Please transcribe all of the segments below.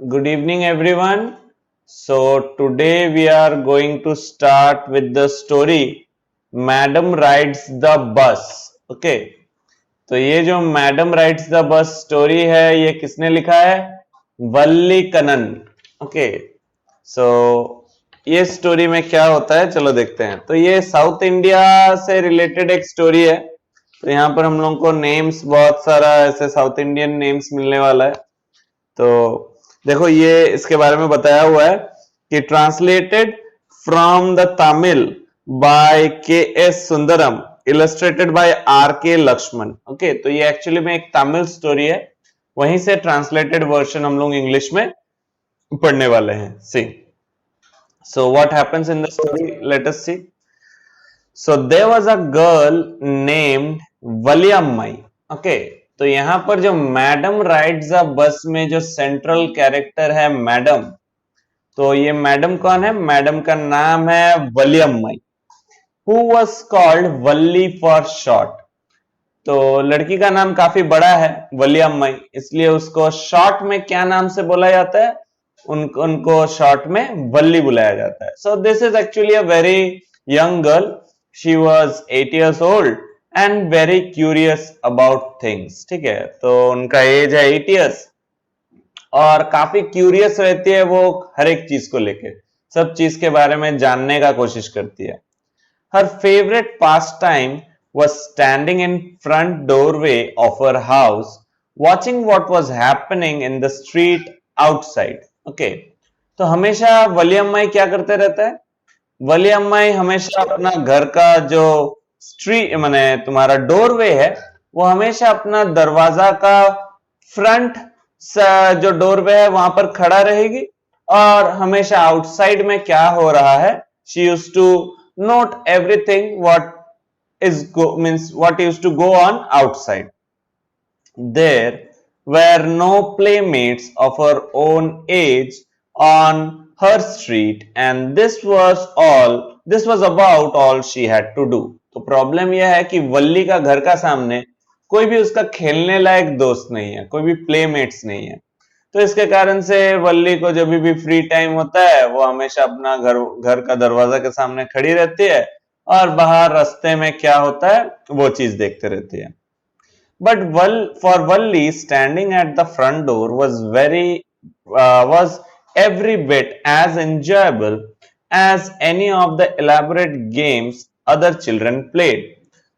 Good evening, everyone. So, today we are going to start with the story Madam Rides the Bus. Okay, तो ये जो madam rides the bus story है ये किसने लिखा है? वल्ली कनन. ओके, सो ये स्टोरी में क्या होता है चलो देखते हैं. तो ये साउथ इंडिया से रिलेटेड एक स्टोरी है. तो यहाँ पर हम लोग को नेम्स बहुत सारा ऐसे साउथ इंडियन नेम्स मिलने वाला है. तो देखो ये इसके बारे में बताया हुआ है कि translated from the Tamil by K S Sundaram, illustrated by R K Laxman. Okay, तो ये एक्चुअली में एक तमिल स्टोरी है, वहीं से ट्रांसलेटेड वर्जन हम लोग इंग्लिश में पढ़ने वाले हैं. See, so what happens in the story, let us see. So there was a girl named Valliammai. Okay, तो यहां पर जो मैडम राइड्स अ बस में जो सेंट्रल कैरेक्टर है मैडम, तो ये मैडम कौन है? मैडम का नाम है Valliammai, who was called Valli for short. तो लड़की का नाम काफी बड़ा है वलियम्माई, इसलिए उसको शॉर्ट में क्या नाम से बोला जाता है? उनको शॉर्ट में वल्ली बुलाया जाता है. So this is actually a very young girl. She was 8 years old and very curious about things. ठीक है, तो उनका एज है 8 years और काफी क्यूरियस रहती है वो हर एक चीज को लेके, सब चीज के बारे में जानने का कोशिश करती है. Her favorite pastime was standing in front doorway of her house, watching what was happening in the street outside. Okay, तो हमेशा वलियम्माई क्या करते रहता है? वलियम्माई हमेशा अपना घर का जो स्ट्रीट माने तुम्हारा डोरवे है, वो हमेशा अपना दरवाजा का फ्रंट जो डोरवे है वहां पर खड़ा रहेगी और हमेशा आउटसाइड में क्या हो रहा है, she used to note everything what used to go on outside. There were no playmates of her own age on her street and this was about all she had to do. तो problem यह है कि वल्ली का घर का सामने कोई भी उसका खेलने लायक दोस्त नहीं है, कोई भी प्लेमेट्स नहीं है. तो इसके कारण से वल्ली को जब भी फ्री टाइम होता है वो हमेशा अपना घर का दरवाजा के सामने खड़ी रहती है और बाहर रास्ते में क्या होता है वो चीज देखते रहती है. But for Valli standing at the front door was every bit as enjoyable as any of the elaborate games other children played.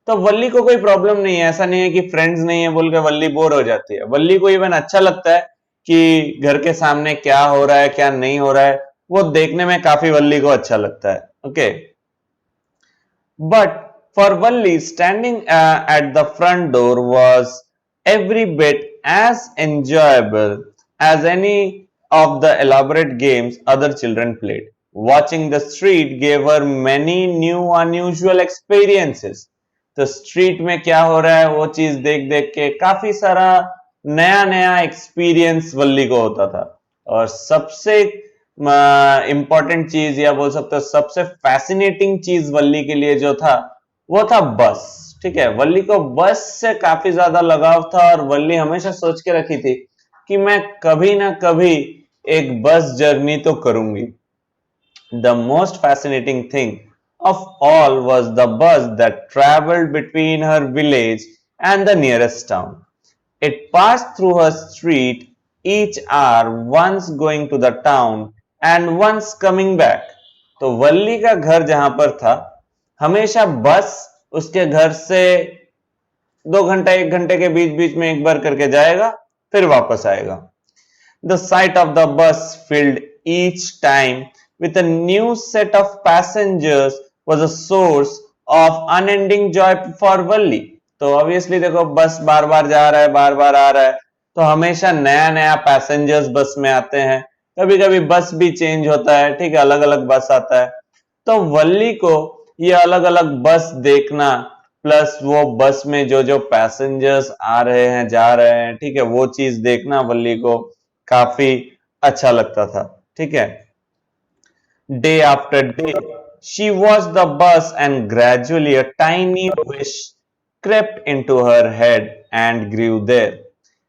तो वल्ली को कोई प्रॉब्लम नहीं है, ऐसा नहीं है कि फ्रेंड्स नहीं है बोल के वल्ली बोर हो जाती है. वल्ली को इवन अच्छा लगता है कि घर के सामने क्या हो रहा है क्या नहीं हो रहा है, वो देखने में काफी वल्ली को अच्छा लगता है. Okay, but for Valli standing at the front door was every bit as enjoyable as any of the elaborate games other children played. Watching the street gave her many new unusual experiences. तो street में क्या हो रहा है वो चीज देख देख के काफी सारा नया नया एक्सपीरियंस वल्ली को होता था. और सबसे इंपॉर्टेंट चीज या बोल सकते हो सबसे फैसिनेटिंग चीज वल्ली के लिए जो था वो था बस. ठीक है, वल्ली को बस से काफी ज्यादा लगाव था और वल्ली हमेशा सोच के रखी थी कि मैं कभी ना कभी एक बस जर्नी तो करूंगी. The most fascinating thing of all was the bus that traveled between her village and the nearest town. It passed through her street each hour, once going to the town and once coming back. तो वल्ली का घर जहां पर था, हमेशा बस उसके घर से 2 घंटा 1 घंटे के बीच बीच में एक बार करके जाएगा फिर वापस आएगा. The sight of the bus filled each time with a new set of passengers was a source of unending joy for वल्ली. तो ऑब्वियसली देखो बस बार बार जा रहा है बार बार आ रहा है, तो हमेशा नया नया पैसेंजर्स बस में आते हैं, कभी कभी बस भी चेंज होता है. ठीक है, अलग अलग बस आता है. तो वल्ली को ये अलग अलग बस देखना प्लस वो बस में जो जो पैसेंजर्स आ रहे हैं जा रहे हैं, ठीक है, वो चीज देखना वल्ली को काफी अच्छा लगता था. ठीक है, day after day she watched the bus and gradually a tiny wish crept into her head and grew there.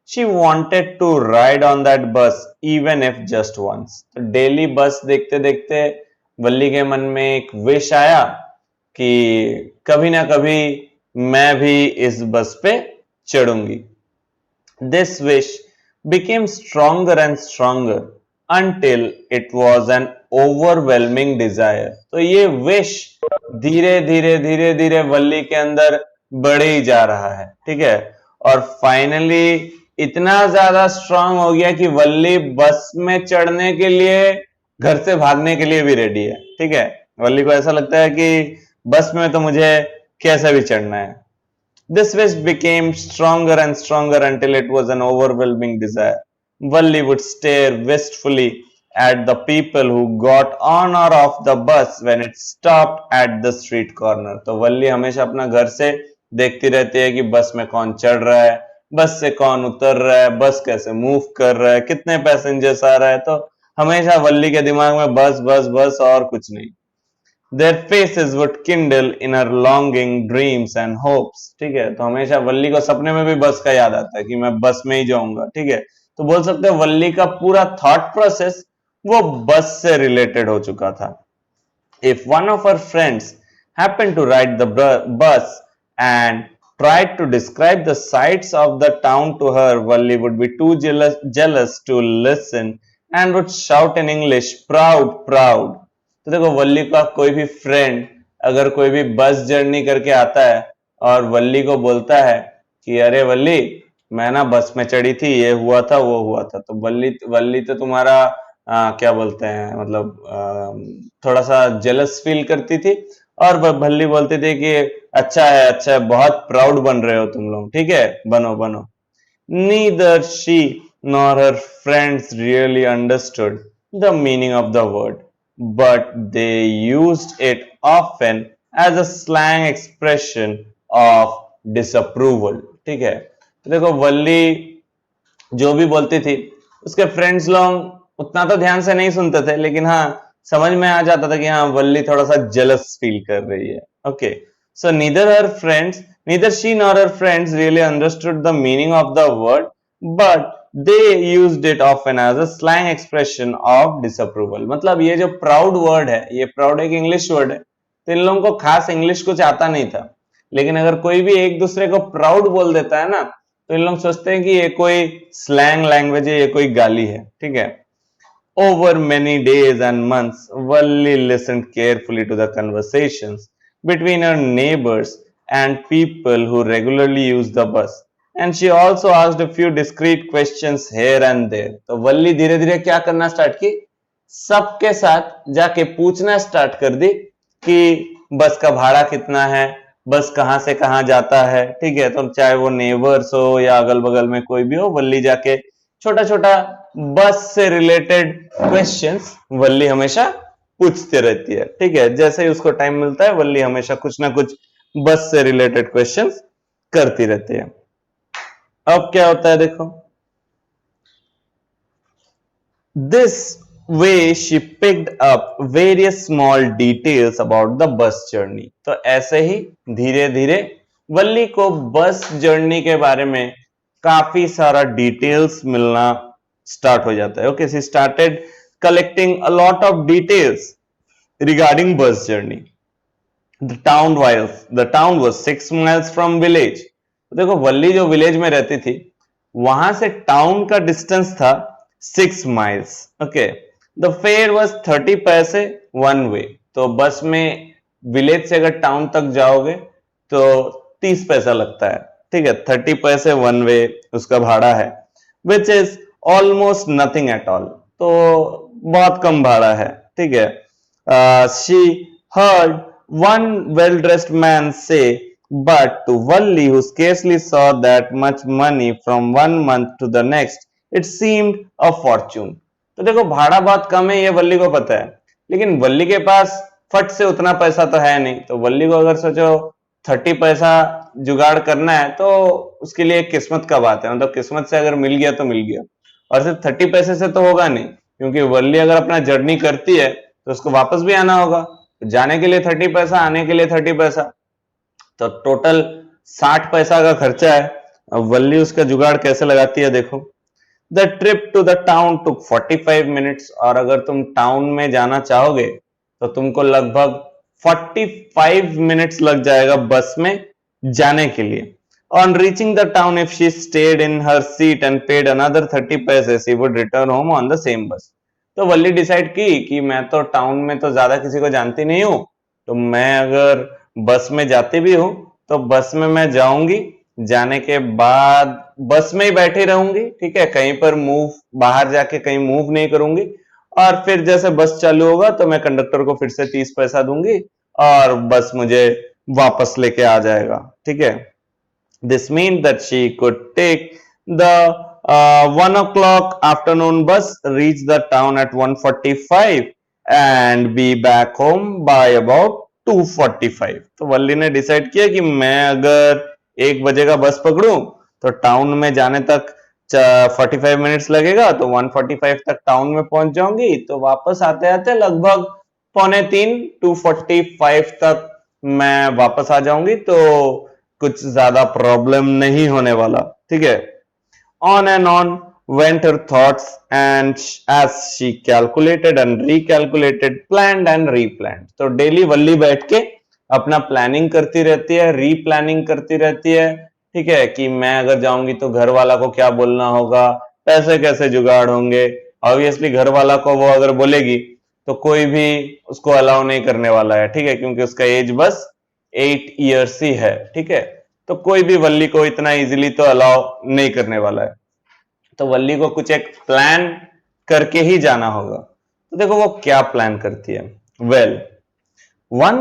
She wanted to ride on that bus even if just once. तो डेली बस देखते देखते वल्ली के मन में एक wish आया कि कभी ना कभी मैं भी इस बस पे चढ़ूंगी। This wish became stronger and stronger until it was an overwhelming desire। तो ये विश धीरे धीरे धीरे धीरे वल्ली के अंदर बढ़े ही जा रहा है, ठीक है। और फाइनली इतना ज्यादा स्ट्रांग हो गया कि वल्ली बस में चढ़ने के लिए घर से भागने के लिए भी रेडी है, ठीक है। वल्ली को ऐसा लगता है कि बस में तो मुझे कैसे भी चढ़ना है। This wish became stronger and stronger until it was an overwhelming desire। Valli would stare wistfully at the people who got on or off the bus when it stopped at the street corner। तो वल्ली हमेशा अपना घर से देखती रहती है कि बस में कौन चढ़ रहा है, बस से कौन उतर रहा है, बस कैसे मूव कर रहा है, कितने पैसेंजर्स आ रहा है। तो हमेशा वल्ली के दिमाग में बस बस बस और कुछ नहीं। Their faces would kindle in her longing, dreams and hopes। ठीक है, तो हमेशा वल्ली को सपने में भी बस का याद आता है कि मैं बस में ही जाऊंगा, ठीक है। तो बोल सकते हैं वल्ली का पूरा थॉट प्रोसेस वो बस से रिलेटेड हो चुका था। If one of her friends happened to ride the bus and tried to describe the sights of the town to her, Valli would be too jealous to listen and would shout in English, proud, proud। तो देखो वल्ली का कोई भी friend अगर कोई भी bus journey करके आता है और वल्ली को बोलता है कि अरे वल्ली मैं ना बस में चढ़ी थी, ये हुआ था वो हुआ था, तो वल्ली तो तुम्हारा क्या बोलते हैं मतलब थोड़ा सा जेलस फील करती थी और भल्ली बोलती थी कि अच्छा है बहुत प्राउड बन रहे हो तुम लोग, ठीक है, बनो बनो। Neither she nor her friends really understood the meaning of the word, but they used it often as a slang expression of disapproval। ठीक है, तो देखो वल्ली जो भी बोलती थी उसके फ्रेंड्स लोग उतना तो ध्यान से नहीं सुनते थे, लेकिन हाँ समझ में आ जाता था कि हाँ वल्ली थोड़ा सा जेलस फील कर रही है। Okay, so neither she nor her friends really understood the meaning of the word, but they used it often as a slang expression of disapproval। मतलब ये जो प्राउड वर्ड है, ये प्राउड एक इंग्लिश वर्ड है, तो इन लोगों को खास इंग्लिश कुछ आता नहीं था, लेकिन अगर कोई भी एक दूसरे को प्राउड बोल देता है ना तो इन लोग सोचते हैं कि ये कोई स्लैंग लैंग्वेज है, ये कोई गाली है, ठीक है। Over many days and months, Valli listened carefully to the conversations between her neighbors and people who regularly use the bus, and she also asked a few discreet questions here and there। तो वल्ली धीरे धीरे क्या करना start की, सबके साथ जाके पूछना स्टार्ट कर दी कि बस का भाड़ा कितना है, बस कहां से कहां जाता है, ठीक है। तो चाहे वो नेबर्स हो या अगल बगल में कोई भी हो, वल्ली जाके छोटा छोटा बस से रिलेटेड क्वेश्चंस वल्ली हमेशा पूछते रहती है, ठीक है। जैसे ही उसको टाइम मिलता है वल्ली हमेशा कुछ ना कुछ बस से रिलेटेड क्वेश्चंस करती रहती है। अब क्या होता है देखो, this way she picked up various small details about the bus journey। तो ऐसे ही धीरे धीरे वल्ली को बस जर्नी के बारे में काफी सारा डिटेल्स मिलना स्टार्ट हो जाता है। Okay, she started collecting a lot of details regarding bus journey. The town was 6 miles from village। देखो वल्ली जो विलेज में रहती थी वहां से टाउन का डिस्टेंस था 6 miles। Okay, the fair was 30 पैसे वन वे। तो बस में विलेज से अगर टाउन तक जाओगे तो 30 पैसा लगता है, ठीक है। 30 पैसे वन वे उसका भाड़ा है, which is almost nothing at all. तो बहुत कम भाड़ा है, ठीक है। She heard one well-dressed man say, but to Valli, who scarcely saw that much money from one month to the next, it seemed a fortune। तो देखो भाड़ा बहुत कम है, ये वल्ली को पता है, लेकिन वल्ली के पास फट से उतना पैसा तो है नहीं। तो वल्ली को अगर सोचो 30 पैसा जुगाड़ करना है तो उसके लिए किस्मत का बात है, मतलब किस्मत से अगर मिल गया तो मिल गया, और सिर्फ 30 पैसे से तो होगा नहीं, क्योंकि वल्ली अगर अपना जर्नी करती है तो उसको वापस भी आना होगा। जाने के लिए 30 पैसा, आने के लिए 30 पैसा, तो टोटल 60 पैसा का खर्चा है। अब वल्ली उसका जुगाड़ कैसे लगाती है देखो। The trip to the town took 45 minutes, और अगर तुम टाउन में जाना चाहोगे तो तुमको लगभग 45 मिनट्स लग जाएगा बस में जाने के लिए। On reaching the town, if she stayed in her seat and paid another 30 पैसे, she would return home on the same bus. तो वल्ली डिसाइड की कि मैं तो टाउन में तो ज्यादा किसी को जानती नहीं हूं, तो मैं अगर बस में जाती भी हूं तो बस में मैं जाऊंगी, जाने के बाद बस में ही बैठी रहूंगी, ठीक है, कहीं पर मूव, बाहर जाके कहीं मूव नहीं करूंगी, और फिर जैसे बस चालू होगा तो मैं कंडक्टर को फिर से 30 पैसा दूंगी और बस मुझे वापस लेके आ जाएगा, ठीक है। This means that she could take the 1 o'clock afternoon bus, reach the town at 1:45 and be back home by about 2:45. तो वल्ली ने डिसाइड किया कि मैं अगर 1 बजे का बस पकड़ूं तो टाउन में जाने तक 45 मिनट्स लगेगा, तो 1:45 तक टाउन में पहुंच जाऊंगी, तो वापस आते आते लगभग 2:45 2:45 तक मैं वापस आ जाऊंगी, तो कुछ ज्यादा प्रॉब्लम नहीं होने वाला, ठीक है। On and on went her thoughts, and as she calculated and recalculated, planned and replanned. तो डेली वल्ली बैठ के अपना प्लानिंग करती रहती है, रीप्लानिंग करती रहती है, ठीक है, कि मैं अगर जाऊंगी तो घर वाला को क्या बोलना होगा, पैसे कैसे जुगाड़ होंगे। ऑब्वियसली घर वाला को वो अगर बोलेगी तो कोई भी उसको अलाउ नहीं करने वाला है, ठीक है, क्योंकि उसका एज बस 8 ईयर्स ही है, ठीक है। तो कोई भी वल्ली को इतना इजीली तो अलाउ नहीं करने वाला है, तो वल्ली को कुछ एक प्लान करके ही जाना होगा। तो देखो वो क्या प्लान करती है। Well, one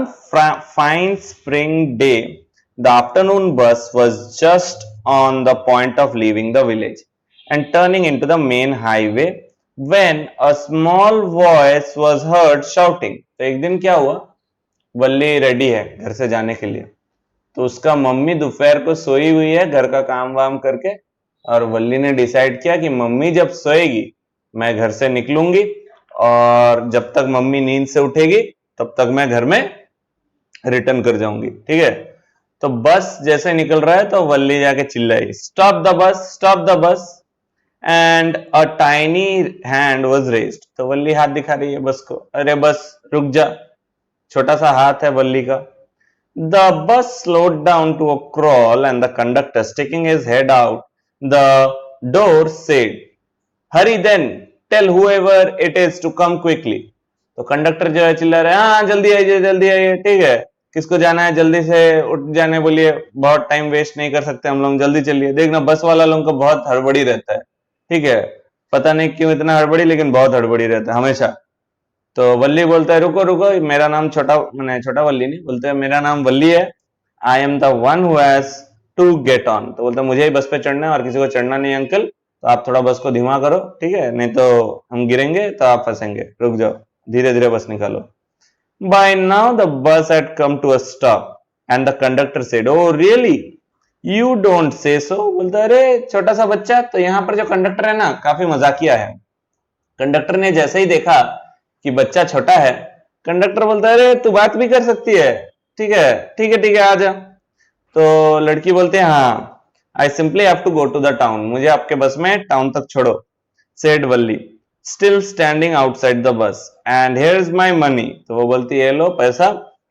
fine spring day, the afternoon bus was just on the point of leaving the village and turning into the main highway when a small voice was heard shouting. तो एक दिन क्या हुआ, वल्ली ready है घर से जाने के लिए, तो उसका मम्मी दोपहर को सोई हुई है घर का काम वाम करके, और वल्ली ने डिसाइड किया कि मम्मी जब सोएगी मैं घर से निकलूंगी, और जब तक मम्मी नींद से उठेगी तब तक मैं घर में रिटर्न कर जाऊंगी, ठीक है। तो बस जैसे निकल रहा है तो वल्ली जाके चिल्लाई, stop the bus, stop the bus, and a tiny hand was raised. तो वल्ली हाथ दिखा रही है बस को, अरे बस रुक जा, छोटा सा हाथ है वल्ली का। The bus slowed down to a crawl and the conductor, sticking his head out the door, said, "Hurry then, tell whoever it is to come quickly." तो कंडक्टर जो है चिल्ला रहा है, हाँ जल्दी आइए, ठीक है, किसको जाना है जल्दी से उठ जाने बोलिए, बहुत टाइम वेस्ट नहीं कर सकते हम लोग, जल्दी चलिए। देखना बस वाला लोगों को बहुत हड़बड़ी रहता है, ठीक है, पता नहीं क्यों इतना हड़बड़ी, लेकिन बहुत हड़बड़ी रहता है हमेशा। तो वल्ली बोलता है रुको रुको, मेरा नाम छोटा, मैंने छोटा वल्ली नहीं बोलते, मेरा नाम वल्ली है, I am the one who has to get on. तो बोलता है मुझे ही बस पे चढ़ना है और किसी को चढ़ना नहीं अंकल, तो आप थोड़ा बस को धीमा करो, ठीक है, नहीं तो हम गिरेंगे तो आप फंसेंगे, रुक जाओ, धीरे धीरे बस निकालो। By now the bus had come to a stop and the conductor said, oh really, you don't say so. बोलता है अरे छोटा सा बच्चा, तो यहाँ पर जो कंडक्टर है ना काफी मजाकिया है। कंडक्टर ने जैसे ही देखा कि बच्चा छोटा है, कंडक्टर बोलता है अरे तू बात भी कर सकती है, ठीक है आ जा। तो लड़की बोलते हैं हाँ, I simply have to go to the town, मुझे आपके बस में टाउन तक छोड़ो, said Valli, still standing outside the bus, and here is my money. तो वो बोलती है लो पैसा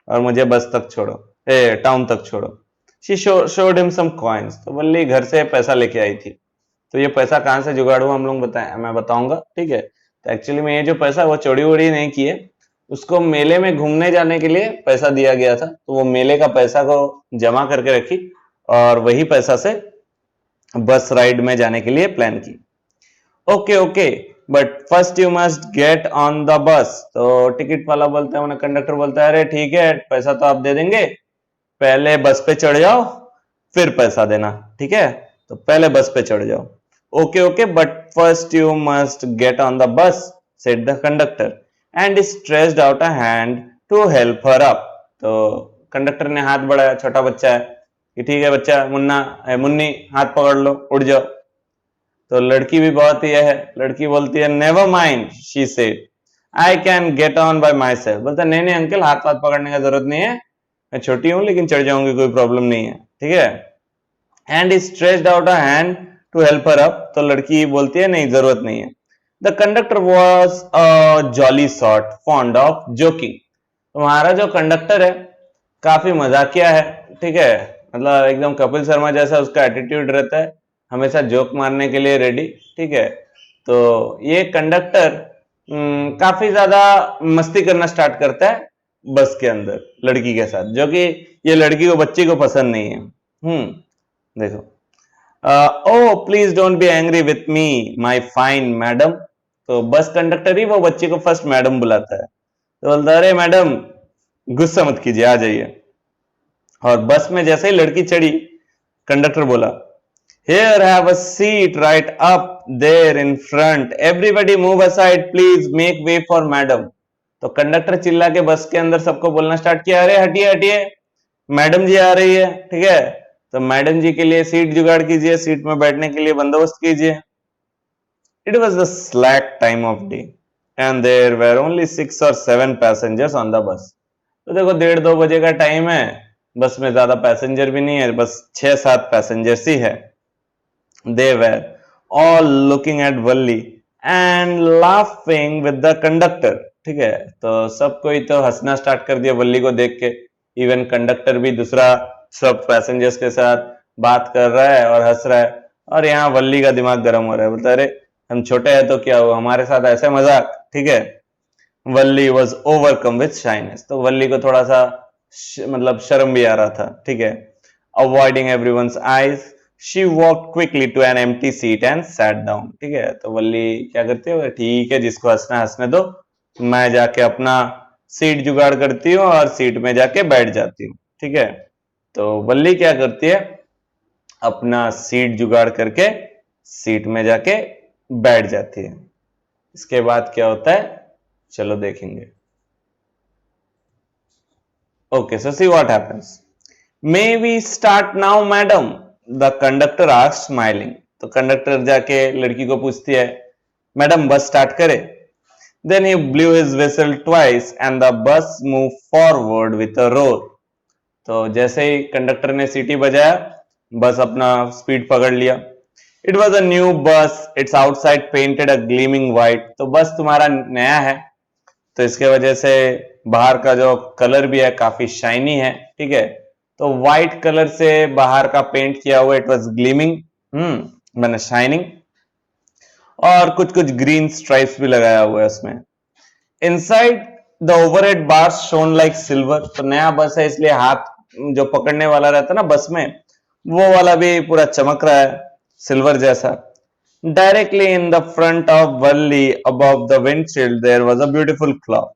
और मुझे बस तक छोड़ो, टाउन तक छोड़ो। She showed him some coins. तो वल्ली घर से पैसा लेके आई थी, तो ये पैसा कहां से जुगाड़ हुआ हम लोग बताएं, मैं बताऊंगा, ठीक है। तो एक्चुअली में ये जो पैसा वो चोरी वोरी नहीं किए, उसको मेले में घूमने जाने के लिए पैसा दिया गया था, तो वो मेले का पैसा को जमा करके रखी और वही पैसा से बस राइड में जाने के लिए प्लान की। Okay okay, but first you must get on the bus. तो टिकट वाला बोलता है, कंडक्टर बोलता है अरे ठीक है पैसा तो आप दे देंगे, पहले बस पे चढ़ जाओ फिर पैसा देना, ठीक है, तो पहले बस पे चढ़ जाओ। Okay okay, but first you must get on the bus, said the conductor, and stretched out a hand to help her up. तो कंडक्टर ने हाथ बढ़ाया, छोटा बच्चा है, कि ठीक है बच्चा, मुन्नी हाथ पकड़ लो, उड़ जाओ। तो लड़की भी बहुत ये है, लड़की बोलती है never mind, she said, I can get on by my self. बोलता नहीं नहीं अंकल, हाथ पकड़ने का जरूरत नहीं है, मैं छोटी हूं लेकिन चढ़ जाऊंगी, कोई प्रॉब्लम नहीं है, ठीक है। And stretched out a hand to help her up. तो लड़की बोलती है नहीं, जरूरत नहीं है। The conductor was a jolly sort fond of joking. तुम्हारा जो कंडक्टर है काफी मजाकिया है, ठीक है, मतलब एकदम कपिल शर्मा जैसा उसका एटीट्यूड रहता है, हमेशा जोक मारने के लिए रेडी, ठीक है। तो ये कंडक्टर काफी ज्यादा मस्ती करना स्टार्ट करता है बस के अंदर लड़की के साथ, जो कि ये लड़की को, बच्ची को पसंद नहीं है। देखो, oh please don't be angry with me my fine madam. तो बस कंडक्टर ही वो बच्ची को फर्स्ट मैडम बुलाता है, तो बोलता है अरे मैडम गुस्सा मत कीजिए, आ जाइए। और बस में जैसे ही लड़की चढ़ी, कंडक्टर बोला here have a seat right up there in front, everybody move aside please make way for madam. तो कंडक्टर चिल्ला के बस के अंदर सबको बोलना स्टार्ट किया, अरे हटिए हटिए, मैडम जी आ रही है, ठीक है, तो मैडम जी के लिए सीट जुगाड़ कीजिए, सीट में बैठने के लिए बंदोबस्त कीजिए। It was the slack time of day and there were only 6 or 7 passengers on the bus. तो देखो 1:30-2 बजे का टाइम है, बस में ज्यादा पैसेंजर भी नहीं है, बस 6-7 पैसेंजर्स ही है। They were all looking at Valli and laughing with the conductor, ठीक है, तो सब कोई तो हंसना स्टार्ट कर दिया वल्ली को देख के। इवन कंडक्टर भी दूसरा सब पैसेंजर्स के साथ बात कर रहा है और हंस रहा है, और यहाँ वल्ली का दिमाग गर्म हो रहा है, बोलता है अरे हम छोटे हैं तो क्या हुआ, हमारे साथ ऐसे मजाक, ठीक है। वल्ली वॉज ओवरकम विथ शाइनेस, तो वल्ली को थोड़ा सा मतलब शर्म भी आ रहा था, ठीक है। Avoiding everyone's eyes she walk quickly to an empty seat and sat down, ठीक है। तो वल्ली क्या करती है, ठीक है जिसको हंसना हंसने दो, मैं जाके अपना सीट जुगाड़ करती हूँ और सीट में जाके बैठ जाती हूँ, ठीक है। तो वल्ली क्या करती है, अपना सीट जुगाड़ करके सीट में जाके बैठ जाती है। इसके बाद क्या होता है, चलो देखेंगे। Okay, so see what happens. May we start now madam, the conductor asked smiling. तो कंडक्टर जाके लड़की को पूछती है, मैडम बस स्टार्ट करे। Then he blew his whistle twice and the bus moved forward with a roar। तो जैसे ही conductor ने सीटी बजाया, बस अपना स्पीड पकड़ लिया। It was a new bus, it's outside painted a gleaming white. तो बस तुम्हारा नया है, तो इसके वजह से बाहर का जो कलर भी है काफी शाइनी है, ठीक है। तो व्हाइट कलर से बाहर का पेंट किया हुआ, इट वॉज ग्लीमिंग, मैंने शाइनिंग, और कुछ कुछ ग्रीन स्ट्राइप्स भी लगाया हुआ है उसमें। Inside the overhead bars shown like silver. तो नया बस है इसलिए हाथ जो पकड़ने वाला रहता है ना बस में, वो वाला भी पूरा चमक रहा है सिल्वर जैसा। Directly in the front of Valli above the windshield there was a beautiful clock.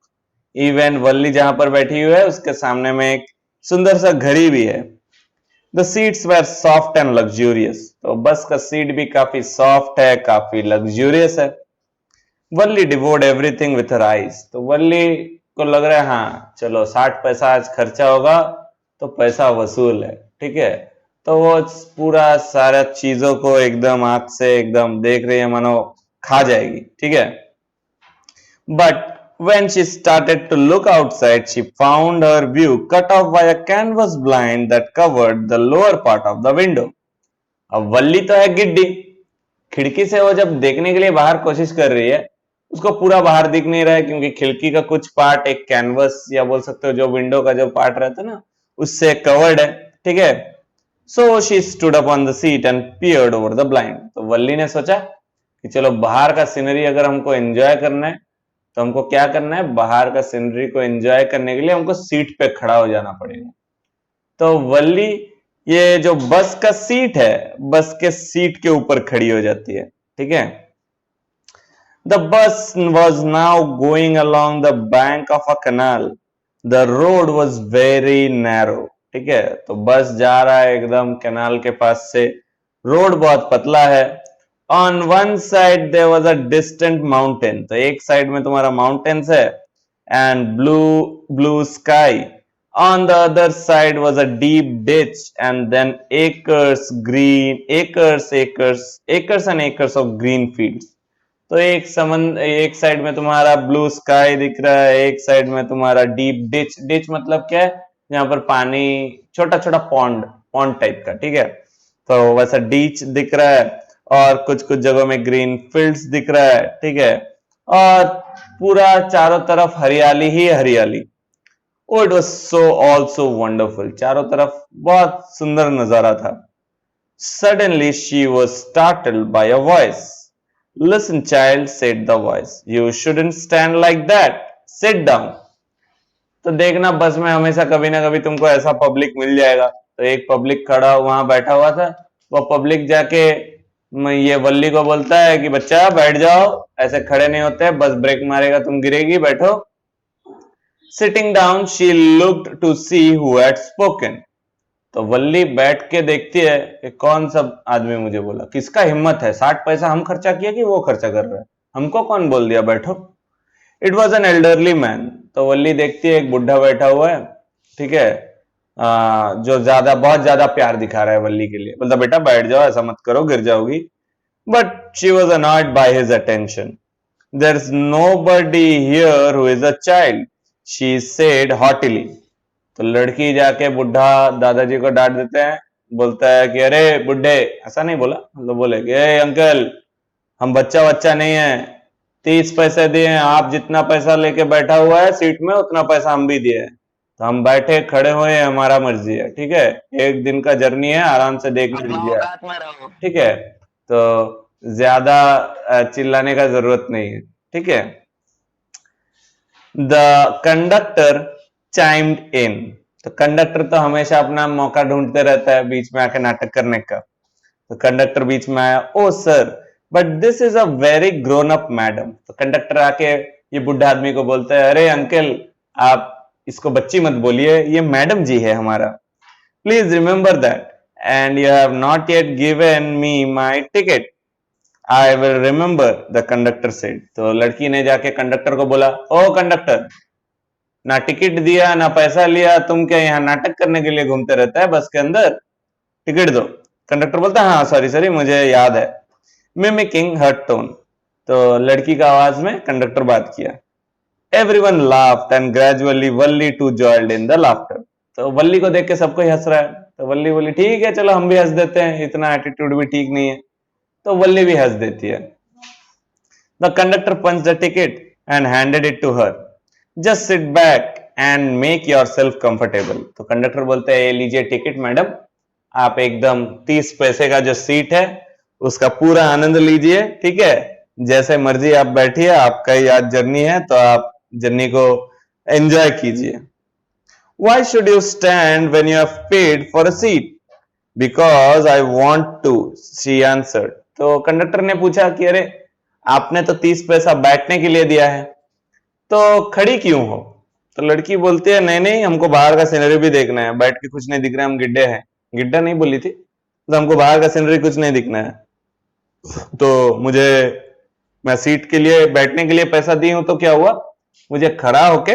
Even Valli जहां पर बैठी हुई है उसके सामने में एक सुंदर सा घड़ी भी है। The seats were soft and luxurious. तो बस का सीट भी काफी सॉफ्ट है, काफी लग्जूरियस है। वल्ली डिवोर्ड एवरीथिंग विथ हर आइज। तो वल्ली को लग रहा है हाँ चलो 60 पैसा आज खर्चा होगा तो पैसा वसूल है, ठीक है। तो वो पूरा सारा चीजों को एकदम आंख से एकदम देख रही है, मानो खा जाएगी, ठीक है। But when she started to look outside, she found her view cut off by a canvas blind that covered the lower part of the window. अब वल्ली तो है गिड्डी, खिड़की से वो जब देखने के लिए बाहर कोशिश कर रही है, उसको पूरा बाहर दिख नहीं रहा है, क्योंकि खिड़की का कुछ पार्ट एक कैनवस या बोल सकते हो जो विंडो का जो पार्ट रहता है ना, उससे कवर्ड है, ठीक है। So she stood up on the seat and peered over the blind. तो वल्ली ने सोचा कि चलो बाहर का सीनरी अगर हमको एंजॉय करना है, तो हमको क्या करना है, बाहर का सीनरी को एंजॉय करने के लिए हमको सीट पे खड़ा हो जाना पड़ेगा। तो वल्ली ये जो बस का सीट है, बस के सीट के ऊपर खड़ी हो जाती है, ठीक है। The bus was now going along the bank of a canal. The road was very narrow, ठीक है। तो बस जा रहा है एकदम कैनाल के पास से, रोड बहुत पतला है। On one side there was a distant mountain. तो एक साइड में तुम्हारा माउंटेन्स है and blue blue sky. On the other side was a deep ditch and then acres and acres of green fields। तो एक साइड में तुम्हारा blue sky दिख रहा है, एक साइड में तुम्हारा डीप डिच। डिच मतलब क्या है, जहां पर पानी छोटा छोटा पॉन्ड पॉन्ड टाइप का, ठीक है। तो वैसा बीच दिख रहा है और कुछ कुछ जगहों में ग्रीन फील्ड्स दिख रहा है, ठीक है, और पूरा चारों तरफ हरियाली ही हरियाली। Oh, it was so also wonderful. चारों तरफ बहुत सुंदर नजारा था। Suddenly she was startled by a voice. Listen, child, said the voice. You shouldn't stand like that. Sit down. तो देखना बस में हमेशा कभी ना कभी तुमको ऐसा पब्लिक मिल जाएगा। तो एक पब्लिक खड़ा वहां बैठा हुआ था, वो पब्लिक जाके ये वल्ली को बोलता है कि बच्चा बैठ जाओ, ऐसे खड़े नहीं होते, बस ब्रेक मारेगा तुम गिरेगी, बैठो। Sitting down, she looked to see who had spoken. तो वल्ली बैठ के देखती है कि कौन सा आदमी मुझे बोला, किसका हिम्मत है, 60 पैसा हम खर्चा किया कि वो खर्चा कर रहा है, हमको कौन बोल दिया बैठो। It was an elderly man. तो वल्ली देखती है एक बुढ़ा बैठा हुआ है, ठीक है, जो बहुत ज्यादा प्यार दिखा रहा है वल्ली के लिए, बोलता बेटा बैठ जाओ, ऐसा मत करो, गिर जाओगी। But she was annoyed by his attention. There is nobody here who is a child, she said hotly. तो लड़की जाके बुढ़ा दादाजी को डांट देते हैं, बोलता है कि अरे बुढ़े, ऐसा नहीं बोला, मतलब बोले कि अंकल हम बच्चा नहीं है, 30 पैसे दिए हैं, आप जितना पैसा लेके बैठा हुआ है सीट में उतना पैसा हम भी दिए हैं, तो हम बैठे खड़े हुए हैं, हमारा मर्जी है, ठीक है, एक दिन का जर्नी है, आराम से देख लीजिए, ठीक है, तो ज्यादा चिल्लाने का जरूरत नहीं है, ठीक है। द कंडक्टर चाइम्ड इन। तो कंडक्टर तो हमेशा अपना मौका ढूंढते रहता है बीच में आके नाटक करने का। तो कंडक्टर बीच में आया, oh sir but this is a very grown up madam. तो कंडक्टर आके ये बुढ़ा आदमी को बोलता है, अरे अंकल आप इसको बच्ची मत बोलिए, ये मैडम जी है हमारा, please remember that, and you have not yet given me my ticket, I will remember, the conductor said. तो लड़की ने जाके कंडक्टर को बोला, ओ कंडक्टर, ना टिकट दिया ना पैसा लिया, तुम क्या यहाँ नाटक करने के लिए घूमते रहता है बस के अंदर, टिकट दो। कंडक्टर बोलता है हाँ सॉरी मुझे याद है, मिमिकिंग हर टोन। तो लड़की का आवाज में कंडक्टर बात किया। Everyone laughed and gradually Valli too joined in the laughter. तो वल्ली को देख के सबको हंस रहा है, तो वल्ली बोली ठीक है चलो हम भी हंस देते हैं, इतना एटीट्यूड भी ठीक नहीं है। तो वल्ली भी हंस देती है। The conductor punch the ticket and handed it to her, just sit back and make yourself comfortable. तो कंडक्टर बोलते हैं ये लीजिए टिकट मैडम, आप एकदम 30 पैसे का जो सीट है उसका पूरा आनंद लीजिए, ठीक है, जैसे मर्जी आप बैठिए, आपका ही आज जर्नी है तो आप जर्नी को एंजॉय कीजिए। Why should you stand when you have paid for a seat? Because I want to, she answered. तो कंडक्टर ने पूछा कि अरे आपने तो 30 पैसा बैठने के लिए दिया है, तो खड़ी क्यों हो? तो लड़की बोलती है नहीं हमको बाहर का सीनरी भी देखना है, बैठ के कुछ नहीं दिख रहा है, हम गिड्डे हैं, गिड्डा नहीं बोली थी, तो हमको बाहर का सीनरी कुछ नहीं दिखना है, तो मैं सीट के लिए बैठने के लिए पैसा दी हूं, तो क्या हुआ, मुझे खड़ा होके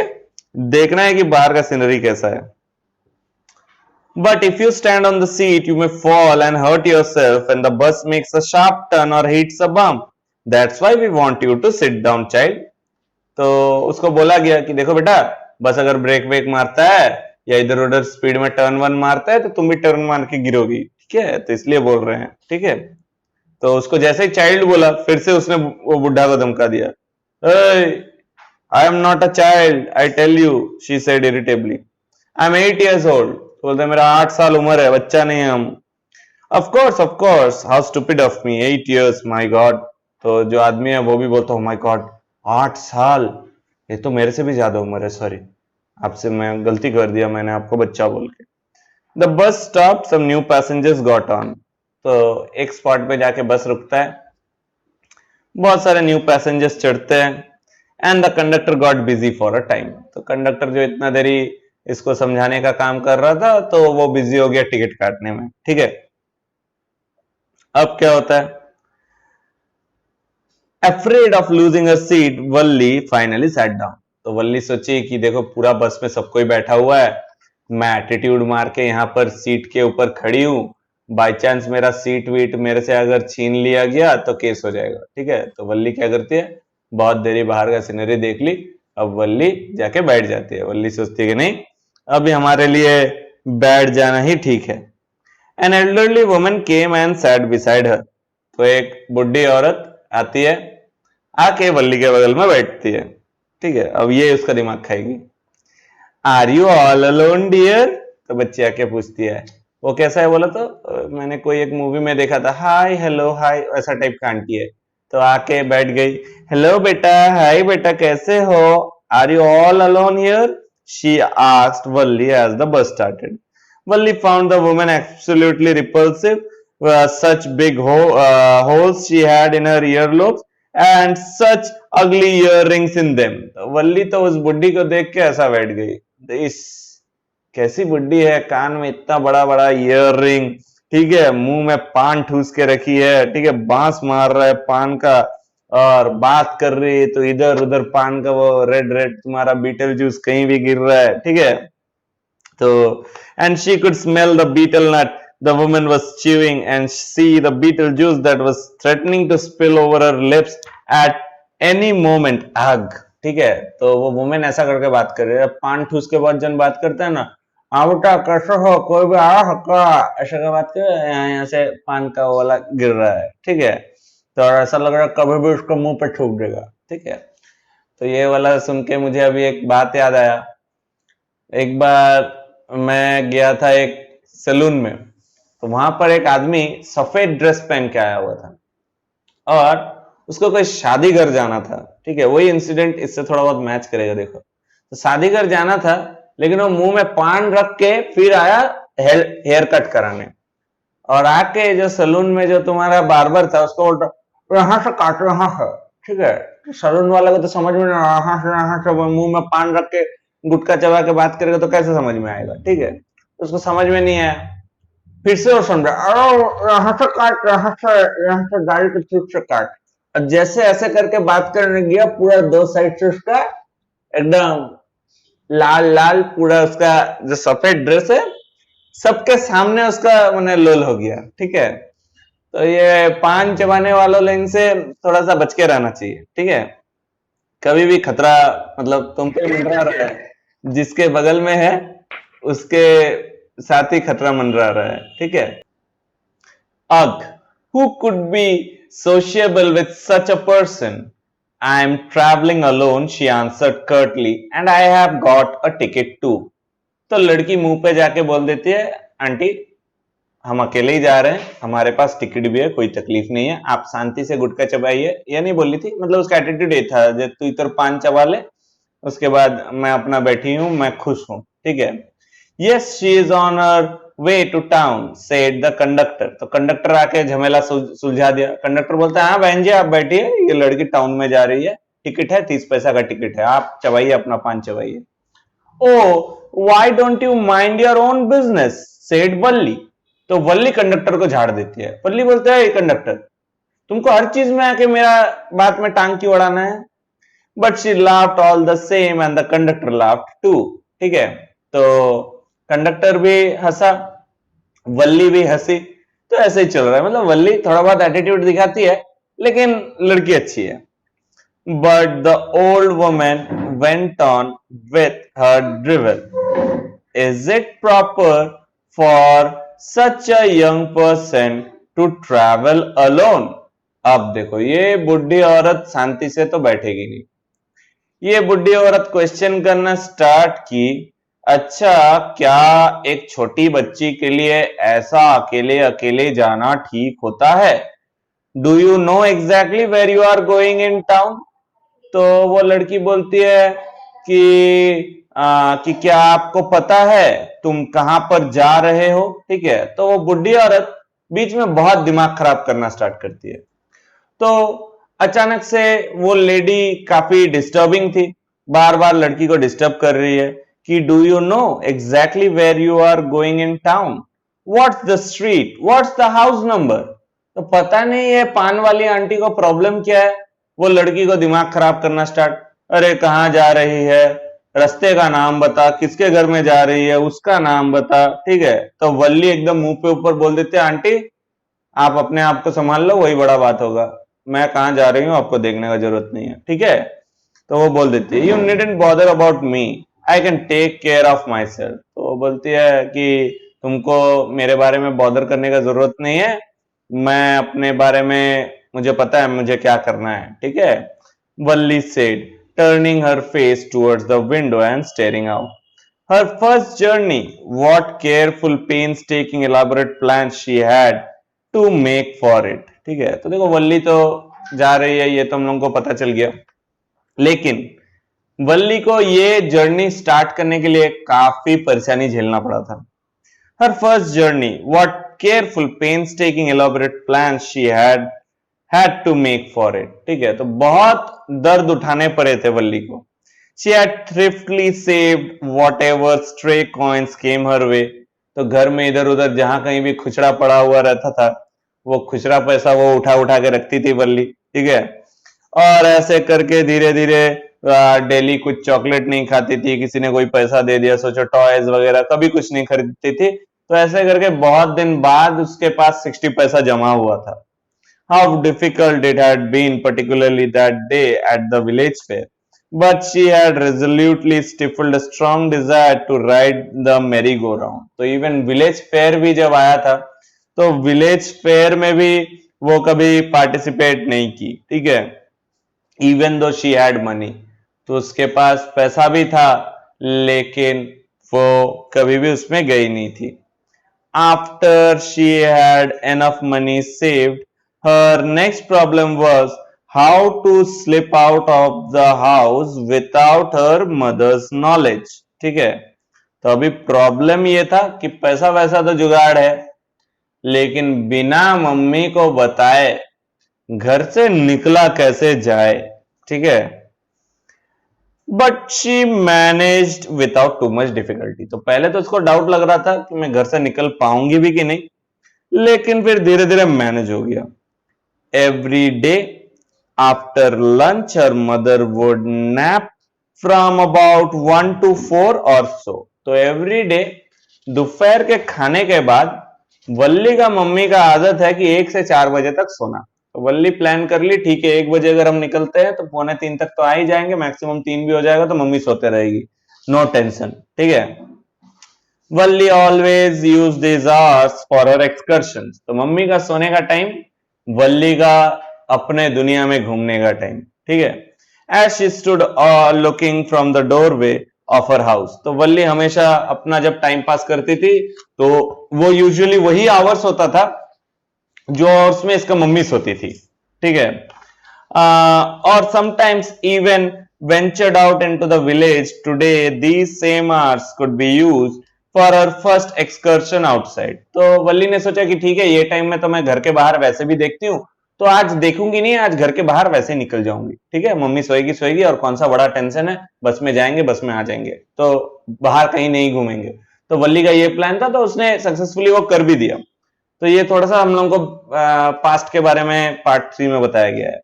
देखना है कि बाहर का सीनरी कैसा है। But if you stand on the seat, you may fall and hurt yourself, and the bus makes a sharp turn or hits a bump. That's why we want you to sit down, child. तो उसको बोला गया कि देखो बेटा, बस अगर break वेक मारता है या इधर उधर स्पीड में टर्न वन मारता है तो तुम भी टर्न मार के गिरोगी, ठीक है, तो इसलिए बोल रहे हैं, ठीक है। तो उसको जैसे ही चाइल्ड बोला, फिर से उसने वो बुढ़ा को धमका दिया, I am not a child, I tell you, she said irritably, I am 8 years old। बोलते मेरा 8 साल उम्र है, बच्चा नहीं है हम। Of course how stupid of me, 8 years, my God. तो जो आदमी है वो भी बोलता, माय गॉड 8 साल, ये तो मेरे से भी ज्यादा उम्र है, सॉरी आपसे मैं गलती कर दिया, मैंने आपको बच्चा बोल के। The bus stop, some new passengers got on. तो एक स्पॉट पे जाके बस रुकता है, बहुत सारे न्यू पैसेंजर्स चढ़ते हैं, and the conductor got busy for a time. तो कंडक्टर जो इतना देरी इसको समझाने का काम कर रहा था, तो वो बिजी हो गया टिकट काटने में, ठीक है। अब क्या होता है, afraid of losing a seat, Valli finally sat down. तो वल्ली सोची कि देखो पूरा बस में सब कोई बैठा हुआ है, मैं एटीट्यूड मार के यहाँ पर सीट के ऊपर खड़ी हूं, बाई चांस मेरा सीट वीट मेरे से अगर छीन लिया गया तो केस हो जाएगा, ठीक है। तो वल्ली क्या करती है, बहुत देरी बाहर का सीनरी देख ली, अब वल्ली जाके बैठ जाती है। वल्ली सोचती है कि नहीं, अभी हमारे लिए बैठ जाना ही ठीक है। An elderly woman came and sat beside her. तो एक बुढ़ी औरत आती है, आके वल्ली के बगल में बैठती है। ठीक है, अब ये उसका दिमाग खाएगी। Are you all alone dear? तो बच्ची आके पूछती है। वो कैसा है बोला तो मैंने कोई एक मूवी में देखा था, हाय हेलो हाय ऐसा टाइप का आंटी है। तो आके बैठ गई, हेलो बेटा, हाय बेटा, कैसे हो? Are you all alone here? She asked Valli as the bus started. Valli found the woman absolutely repulsive. Such big holes she had in her earlobes and such ugly earrings in them. वल्ली तो उस बुड्ढी को देख के ऐसा बैठ गई, इस कैसी बुड्ढी है, कान में इतना बड़ा बड़ा ईयर रिंग, ठीक है, मुंह में पान ठूस के रखी है, ठीक है, बांस मार रहा है पान का, और बात कर रही है तो इधर उधर पान का वो रेड रेड तुम्हारा बीटल जूस कहीं भी गिर रहा है। ठीक है, तो and she could smell the betel nut the woman was chewing and see the betel juice that was threatening to spill over her lips at any moment. आग, ठीक है, तो वो वुमेन ऐसा करके बात कर रही है, पान ठूस के बाद जन बात करता है ना, हाँ बेटा कैसे हो, कोई भी आया हक्का, ऐसा का बात कर, यहाँ से पान का वाला गिर रहा है। ठीक है, तो ऐसा लग रहा है कभी भी उसको मुंह पे ठूक देगा। ठीक है, तो ये वाला सुन के मुझे अभी एक बात याद आया। एक बार मैं गया था एक सैलून में, तो वहां पर एक आदमी सफेद ड्रेस पहन के आया हुआ था और उसको कोई शादी घर जाना था। ठीक है, वही इंसिडेंट इससे थोड़ा बहुत मैच करेगा। देखो, तो शादी घर जाना था, लेकिन वो मुंह में पान रख के फिर आया हेयर कट कराने, और आके जो सैलून में जो तुम्हारा बार्बर था उसको बोलता यहाँ से काटो, यहाँ से। ठीक है, सैलून वाले को तो समझ में नहीं, यहाँ से मुंह में पान रख के गुटखा चबा के बात करेगा तो कैसे समझ में आएगा। ठीक है, उसको समझ में नहीं आया, फिर से वो समझा, अरे यहाँ से काट, यहाँ से गाड़ी के ठीक से काट। अब जैसे ऐसे करके बात करने गया, पूरा दो साइड से उसका एकदम लाल लाल, पूरा उसका जो सफेद ड्रेस है सबके सामने उसका मैंने लोल हो गया। ठीक है, तो ये पान चबाने वालों लाइन से थोड़ा सा बच के रहना चाहिए। ठीक है, कभी भी खतरा मतलब तुम पे मंडरा रहा है, जिसके बगल में है उसके साथ ही खतरा मंडरा रहा है। ठीक है, Ugh, who could be sociable with such a person? I am traveling alone, she answered curtly, and I have got a ticket too. तो लड़की मुंह पे जाके बोल देती है, आंटी हम अकेले ही जा रहे हैं, हमारे पास टिकट भी है, कोई तकलीफ नहीं है, आप शांति से गुटखा चबाइए। ये नहीं बोली थी, मतलब उसका एटीट्यूड ये था, जब तू इधर पान चबा ले, उसके बाद मैं अपना बैठी हूं, मैं खुश हूं। ठीक है, yes she is on her way to town said the conductor. तो कंडक्टर आके झमेला सुलझा दिया। कंडक्टर बोलता है, हाँ बहन जी आप बैठिए, ये लड़की टाउन में जा रही है, टिकट है 30 पैसा का टिकट है, आप चबाइए अपना पान चबाइए। Oh why don't you mind your own business said Valli. तो वल्ली कंडक्टर को झाड़ देती है। वल्ली बोलता है, कंडक्टर तुमको हर चीज में आके मेरा बात में टांग क्यों अड़ाना है। But she laughed all the same and the conductor laughed too. ठीक है, तो कंडक्टर भी हंसा, वल्ली भी हंसी, तो ऐसे ही चल रहा है। मतलब वल्ली थोड़ा बहुत एटीट्यूड दिखाती है, लेकिन लड़की अच्छी है। But the old woman went on with her drivel. Is it proper for such a young person to travel alone? अब देखो, ये बुढ़ी औरत शांति से तो बैठेगी नहीं। ये बुढ़ी औरत क्वेश्चन करना स्टार्ट की, अच्छा क्या एक छोटी बच्ची के लिए ऐसा अकेले अकेले जाना ठीक होता है? Do you know exactly where you are going in town? तो वो लड़की बोलती है कि क्या आपको पता है तुम कहां पर जा रहे हो? ठीक है, तो वो बुढ़ी औरत बीच में बहुत दिमाग खराब करना स्टार्ट करती है। तो अचानक से वो लेडी काफी डिस्टर्बिंग थी, बार बार लड़की को डिस्टर्ब कर रही है कि do you know exactly where you are going in town? What's the street? What's the house number? तो पता नहीं है पान वाली आंटी को प्रॉब्लम क्या है, वो लड़की को दिमाग खराब करना स्टार्ट, अरे कहां जा रही है, रास्ते का नाम बता, किसके घर में जा रही है उसका नाम बता। ठीक है, तो वल्ली एकदम मुंह पे ऊपर बोल देते, आंटी आप अपने आप को संभाल लो, वही बड़ा बात होगा, मैं कहां जा रही हूं आपको देखने का जरूरत नहीं है। ठीक है, तो वो बोल देती है, you needn't bother about me, I can take care of myself. तो वो बोलती है कि तुमको मेरे बारे में बॉदर करने का जरूरत नहीं है, मैं अपने बारे में मुझे पता है मुझे क्या करना है, ठीक है। वल्ली said, turning her face towards the window and staring out. Her first journey, what careful, painstaking, elaborate plans she had to make for it. ठीक है, तो देखो वल्ली तो जा रही है, ये तो हम लोगों को पता चल गया, लेकिन वल्ली को ये जर्नी स्टार्ट करने के लिए काफी परेशानी झेलना पड़ा था। Her first journey, what careful, painstaking, elaborate plans she had to make for it. ठीक है, तो बहुत दर्द उठाने पड़े थे वल्ली को। She had thriftily saved whatever stray coins came her way. तो घर में इधर उधर जहां कहीं भी खुचरा पड़ा हुआ रहता था, वो खुचरा पैसा वो उठा उठा के रखती थी वल्ली, ठीक है। और ऐसे करके धीरे धीरे डेली कुछ चॉकलेट नहीं खाती थी, किसी ने कोई पैसा दे दिया, सोचो टॉयज वगैरह कभी कुछ नहीं खरीदती थी। तो ऐसे करके बहुत दिन बाद उसके पास 60 पैसा जमा हुआ था। How difficult it had been, particularly that day at the village fair. But she had resolutely stifled a strong desire to ride the merry-go-round. तो even village fair भी जब आया था, तो village fair में भी वो कभी participate नहीं की, ठीक है। Even though she had money, तो उसके पास पैसा भी था, लेकिन वो कभी भी उसमें गई नहीं थी। After she had enough money saved, her next problem was how to slip out of the house without her mother's knowledge. ठीक है, तो अभी प्रॉब्लम ये था कि पैसा वैसा तो जुगाड़ है, लेकिन बिना मम्मी को बताए घर से निकला कैसे जाए, ठीक है। But she managed without too much difficulty. तो पहले तो उसको डाउट लग रहा था कि मैं घर से निकल पाऊंगी भी कि नहीं, लेकिन फिर धीरे धीरे मैनेज हो गया। Every day after lunch her mother would nap from about 1 to 4 और सो। तो एवरी डे दोपहर के खाने के बाद वल्ली का मम्मी का आदत है कि 1 से 4 बजे तक सोना। तो वल्ली प्लान कर ली, ठीक है 1 बजे अगर हम निकलते हैं तो 2:45 तक तो आ ही जाएंगे, मैक्सिमम 3 भी हो जाएगा, तो मम्मी सोते रहेगी, नो टेंशन, ठीक है। Valli always use this hours for her excursions. तो मम्मी का सोने का टाइम, वल्ली का अपने दुनिया में घूमने का टाइम, ठीक है। As she stood looking from the doorway of her house. तो वल्ली हमेशा अपना जब टाइम पास करती थी तो वो यूजुअली वही आवर्स होता था जो उसमें इसका मम्मी सोती थी, ठीक है। और sometimes even ventured out into the village. Today these same hours could be used for her first excursion outside. तो वल्ली ने सोचा कि ठीक है ये टाइम में तो मैं घर के बाहर वैसे भी देखती हूँ, तो आज देखूंगी नहीं, आज घर के बाहर वैसे निकल जाऊंगी, ठीक है। मम्मी सोएगी सोएगी और कौन सा बड़ा टेंशन है, बस में जाएंगे बस में आ जाएंगे, तो बाहर कहीं नहीं घूमेंगे। तो वल्ली का ये प्लान था, तो उसने सक्सेसफुली वो कर भी दिया। तो ये थोड़ा सा हम लोगों को पास्ट के बारे में पार्ट 3 में बताया गया है।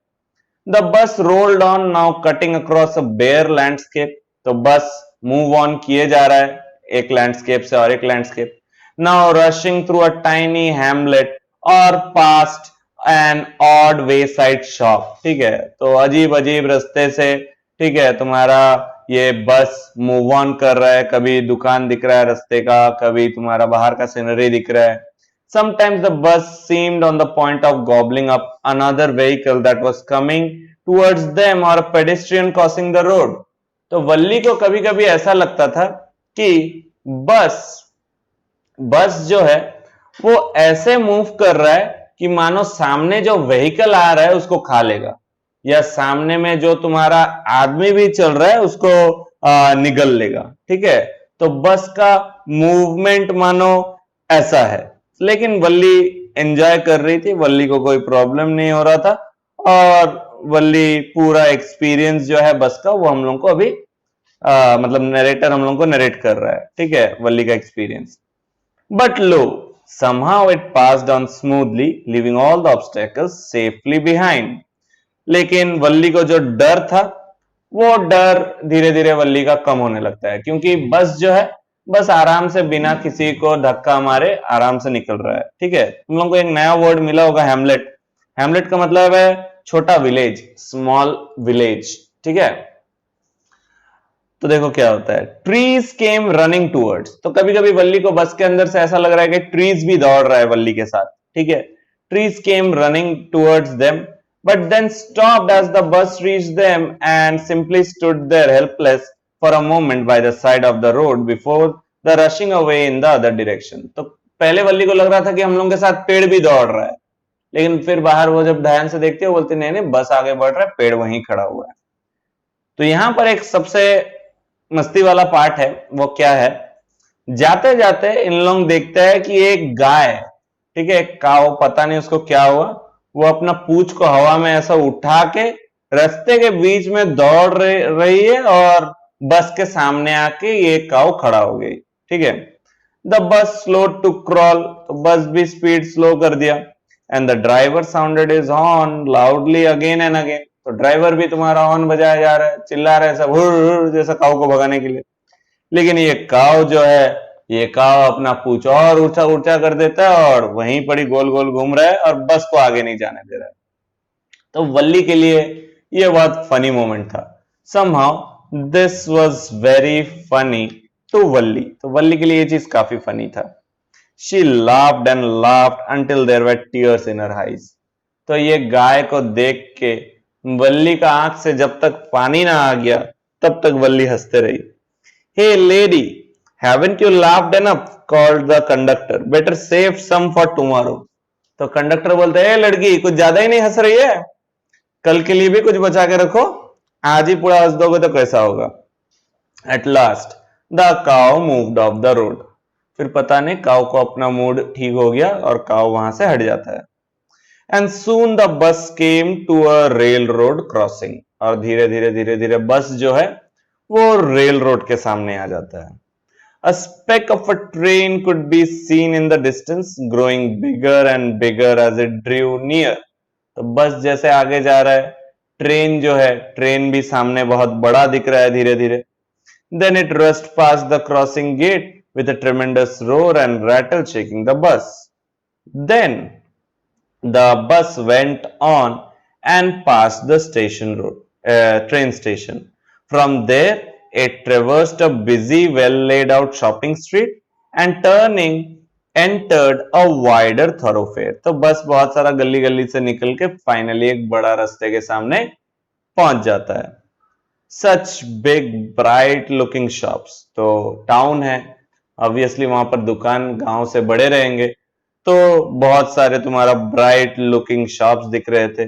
The bus rolled on now cutting across a bare landscape. तो बस मूव ऑन किए जा रहा है एक लैंडस्केप से और एक landscape. Now rushing through a tiny Hamlet और past and odd way side shop. ठीक है, तो अजीब अजीब रास्ते से, ठीक है, तुम्हारा ये बस मूव ऑन कर रहा है, कभी दुकान दिख रहा है रास्ते का, कभी तुम्हारा बाहर का सीनरी दिख रहा है। Sometimes the bus seemed on the point of gobbling up another vehicle that was coming towards them or a pedestrian crossing the road. तो वल्ली को कभी कभी ऐसा लगता था कि बस जो है वो ऐसे मूव कर रहा है कि मानो सामने जो व्हीकल आ रहा है उसको खा लेगा, या सामने में जो तुम्हारा आदमी भी चल रहा है उसको निगल लेगा, ठीक है। तो बस का मूवमेंट मानो ऐसा है, लेकिन वल्ली एंजॉय कर रही थी, वल्ली को कोई प्रॉब्लम नहीं हो रहा था, और वल्ली पूरा एक्सपीरियंस जो है बस का वो हम लोग को अभी मतलब नरेटर हम लोग को नरेट कर रहा है, ठीक है, वल्ली का experience. But low, somehow it passed on smoothly, leaving all the obstacles safely behind. लेकिन वल्ली को जो डर था वो डर धीरे धीरे वल्ली का कम होने लगता है, क्योंकि बस जो है बस आराम से बिना किसी को धक्का मारे आराम से निकल रहा है, ठीक है। तुम लोगों को एक नया वर्ड मिला होगा, हैमलेट। हैमलेट का मतलब है छोटा विलेज, स्मॉल विलेज, ठीक है। तो देखो क्या होता है, ट्रीज केम रनिंग टूवर्ड्स। तो कभी कभी वल्ली को बस के अंदर से ऐसा लग रहा है कि ट्रीज भी दौड़ रहा है वल्ली के साथ, ठीक है। Trees came running towards them but then stopped as the bus reached them and simply stood there helpless for a moment by the side of the road before the rushing away in the other direction. तो पहले वल्ली को लग रहा था कि हम लोगों के साथ पेड़ भी दौड़ रहा है, लेकिन फिर बाहर वो जब ध्यान से देखते हो बोलते नहीं नहीं बस आगे बढ़ रहा है, पेड़ वहीं खड़ा हुआ है। तो यहां पर एक सबसे मस्ती वाला पार्ट है, वो क्या है, जाते जाते इन लोग देखते हैं कि एक गाय, ठीक है, एक काऊ, पता नहीं उसको क्या हुआ, वो अपना पूंछ को हवा में ऐसा उठा के रास्ते के बीच में दौड़ रही है और बस के सामने आके ये काऊ खड़ा हो गई, ठीक है। द बस स्लो टू क्रॉल, तो बस भी स्पीड स्लो कर दिया and the driver sounded is horn loudly again and again. तो ड्राइवर भी तुम्हारा हॉर्न बजाया जा रहा है, चिल्ला रहा है सब हुर हुर जैसा काऊ को भगाने के लिए। लेकिन ये काऊ जो है, ये काऊ अपना पूंछ और ऊंचा ऊंचा कर देता है और वहीं पर ही गोल गोल घूम रहा है और बस को आगे नहीं जाने दे रहा है। तो वल्ली के लिए ये बहुत फनी मोमेंट था। Somehow this was very funny to Valli. तो वल्ली के लिए ये चीज काफी फनी था। She laughed and laughed until there were tears in her eyes। तो ये गाय को देख के वल्ली का आंख से जब तक पानी ना आ गया तब तक वल्ली हंसते रही। Hey lady, haven't you laughed enough? Called the conductor. Better save some for tomorrow। तो कंडक्टर बोलते हैं, लड़की कुछ ज्यादा ही नहीं हंस रही है, कल के लिए भी कुछ बचा के रखो, आज ही पूरा हंस दोगे तो कैसा होगा। At last, the cow moved off the road। फिर पता नहीं काऊ को अपना मूड ठीक हो गया और काऊ वहां से हट जाता है। And soon the bus came to a railroad crossing. और धीरे धीरे धीरे धीरे बस जो है वो रेल रोड के सामने आ जाता है। A speck of a train could be seen in the distance, growing bigger and bigger as it drew near। तो बस जैसे आगे जा रहा है, ट्रेन जो है, ट्रेन भी सामने बहुत बड़ा दिख रहा है धीरे धीरे। Then it rushed past the crossing gate with a tremendous roar and rattle shaking the bus। Then the bus went on and passed the station road, train station। From there, it traversed a busy, well laid out shopping street and turning entered a wider thoroughfare। तो बस बहुत सारा गली गली से निकल के finally एक बड़ा रास्ते के सामने पहुंच जाता है। Such big bright looking shops. तो टाउन है, ऑब्वियसली वहां पर दुकान गांव से बड़े रहेंगे, तो बहुत सारे तुम्हारा ब्राइट लुकिंग शॉप्स दिख रहे थे।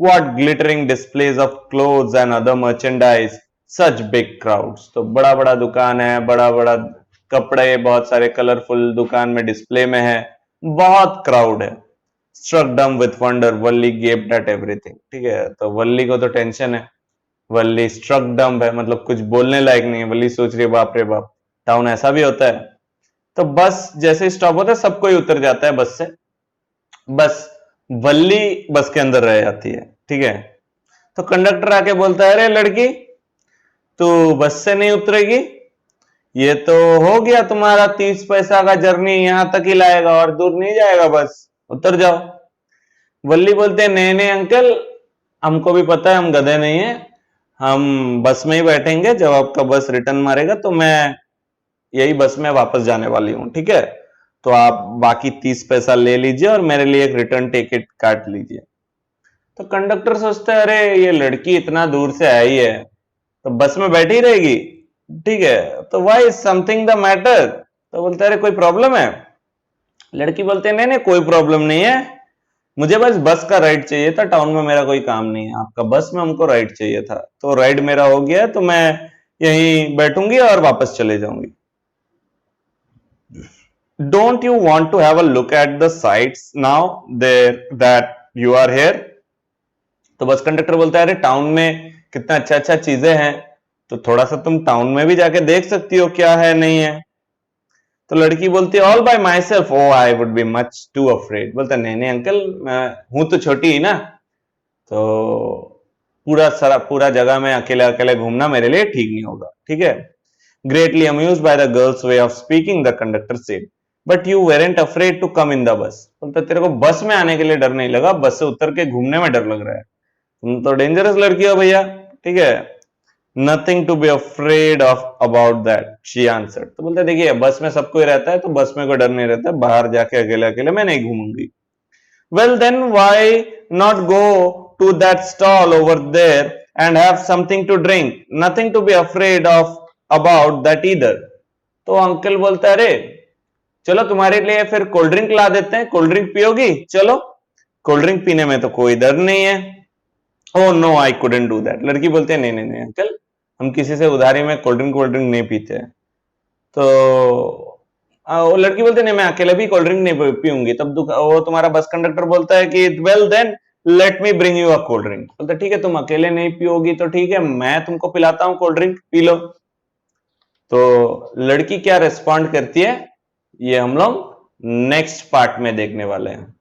What glittering displays of clothes and other merchandise, such big crowds. तो बड़ा बड़ा दुकान है, बड़ा बड़ा कपड़े बहुत सारे कलरफुल दुकान में डिस्प्ले में है, बहुत क्राउड है। स्ट्रक डम with wonder, Valli gaped at everything. ठीक है, तो वल्ली को तो टेंशन है, वल्ली स्ट्रक डम्ब है, मतलब कुछ बोलने लायक नहीं है। वल्ली सोच रही है बाप रे बाप, टाउन ऐसा भी होता है। तो बस जैसे स्टॉप होता है सब कोई उतर जाता है बस से, बस वल्ली बस के अंदर रह जाती है। ठीक है, तो कंडक्टर आके बोलता है, अरे लड़की तू बस से नहीं उतरेगी, ये तो हो गया तुम्हारा 30 पैसा का जर्नी, यहां तक ही लाएगा और दूर नहीं जाएगा, बस उतर जाओ। वल्ली बोलते हैं, नहीं नहीं अंकल, हमको भी पता है हम गधे नहीं है, हम बस में ही बैठेंगे, जब आपका बस रिटर्न मारेगा तो मैं यही बस में वापस जाने वाली हूं। ठीक है, तो आप बाकी 30 पैसा ले लीजिए और मेरे लिए एक रिटर्न टिकट काट लीजिए। तो कंडक्टर सोचता है, अरे ये लड़की इतना दूर से आई है तो बस में बैठी रहेगी, ठीक है, तो why is something the matter. तो बोलता है, अरे कोई प्रॉब्लम है। लड़की बोलते हैं, नहीं नहीं कोई प्रॉब्लम नहीं है, मुझे बस बस का राइड चाहिए था, टाउन में मेरा कोई काम नहीं है, आपका बस में हमको राइड चाहिए था, तो राइड मेरा हो गया तो मैं यहीं बैठूंगी और वापस चले जाऊंगी। Don't you want to have a look at the sights now there that you are here. तो बस कंडक्टर बोलता है, अरे टाउन में कितना अच्छा अच्छा चीजें हैं, तो थोड़ा सा तुम टाउन में भी जाके देख सकती हो क्या है नहीं है। तो लड़की बोलती है, all by myself, oh I would be much too afraid. बोलता नहीं नहीं अंकल, मैं हूं तो छोटी ही ना, तो पूरा जगह में अकेले अकेले घूमना मेरे लिए ठीक नहीं होगा। ठीक है, greatly amused by the girl's way of speaking, the conductor said, but you weren't afraid to come in the bus. बोलता तेरे को बस में आने के लिए डर नहीं लगा, बस से उतर के घूमने में डर लग रहा है, तुम तो डेंजरस लड़की हो भैया। ठीक है, nothing to be afraid of about that, she answered. तो बोलते देखिए बस में सबको ही रहता है, तो बस में कोई डर नहीं रहता, बाहर जाके अकेले अकेले मैं नहीं घूमूंगी। Well, then why not go to that stall over there and have something to drink? Nothing to be afraid of about that either. तो अंकल बोलता है, अरे चलो तुम्हारे लिए फिर कोल्ड ड्रिंक ला देते हैं, कोल्ड ड्रिंक पियोगी? चलो, कोल्ड ड्रिंक पीने में तो कोई डर नहीं है। Oh no, I couldn't do that. लड़की बोलती है नहीं नहीं नहीं अंकल, हम किसी से उधारी में कोल्ड ड्रिंक नहीं पीते। तो वो लड़की बोलती है नहीं मैं अकेले भी कोल्ड ड्रिंक नहीं पीऊंगी। तब वो तुम्हारा बस कंडक्टर बोलता है कि well then let me bring you a cold drink. बोलता ठीक है तुम अकेले नहीं पियोगी तो ठीक है, मैं तुमको पिलाता हूं कोल्ड ड्रिंक, पी लो। तो लड़की क्या रिस्पॉन्ड करती है ये हम लोग नेक्स्ट पार्ट में देखने वाले हैं।